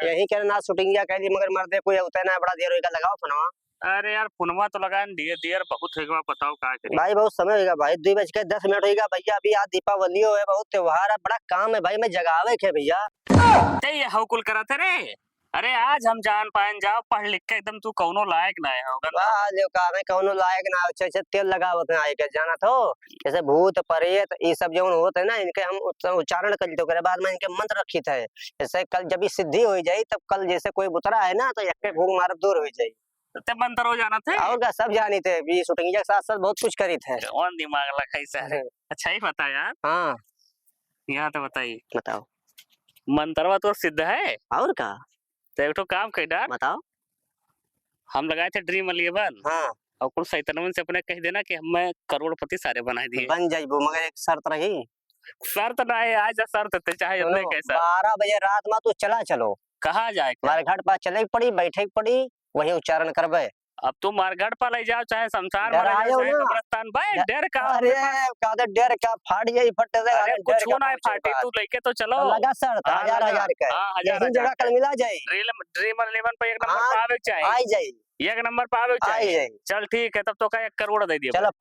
यही कह ना शूटिंग कह दी मगर मर्दे कोई होता है ना बड़ा देर होगा लगाओ फोनवा। अरे यार फोनवा तो लगा दिए देर बहुत होगा बताओ का करी। भाई बहुत समय होगा भाई 2:10 होगा भैया अभी आज दीपावली है बहुत त्योहार है बड़ा काम है भाई मैं जगावे के भैया। ते ये हव कुल करा थे रे। अरे आज हम जान पाए जाओ पढ़ लिख के एकदम तू कौनो लायक ना है होगा ना। वाह जो का मैं कौनो लायक ना अच्छे अच्छे तेल लगावत ना आए के जाना तो जैसे भूत प्रेत ये सब जो होते है ना इनके हम उच्चारण कर तो करे बाद में इनके मंत्र रखित है जैसे कल जब सिद्धि हो जाए तब कल जैसे कोई बुतरा है ना तो एक भूख मार दूर हो जाए। ते मंत्र हो जाना थे और क्या सब जानी थे भी शूटिंग के साथ साथ बहुत कुछ करी थे। कौन दिमाग लगा सारे। अच्छा ही बता यार। हाँ यहाँ तो बताइए बताओ मंत्रवा तो सिद्ध है और का तो एक तो काम कर डाल बताओ। हम लगाए थे ड्रीम 11 हाँ और कुल 97 से अपने कह देना कि हमें करोड़पति सारे बना दिए। बन जाइबो मगर एक शर्त रही। शर्त ना है आज शर्त थे चाहे सुनो कैसा 12 बजे रात में तू चला चलो कहाँ जाए हमारे घर पास चले पड़ी बैठे पड़ी वही उच्चारण करबे। अब तुम मारगढ़ पर ले जाओ चाहे शमशान में ले डरायो जाओ चाहे ना। कब्रिस्तान भाई डर का अरे का डर क्या फाट जाई फट से अरे कुछ हो ना है फाटी तू लेके तो चलो लगा शर्त हाँ, हजार लगा। हजार का हाँ, हजार यही हजार जगह का। कल मिला जाए ड्रीम 11 पे एक नंबर हाँ, पे आवे के चाहिए आई जाई एक नंबर पे आवे के आई चाहिए जाई चल ठीक है तब तो का 1 करोड़ दे दियो चलो।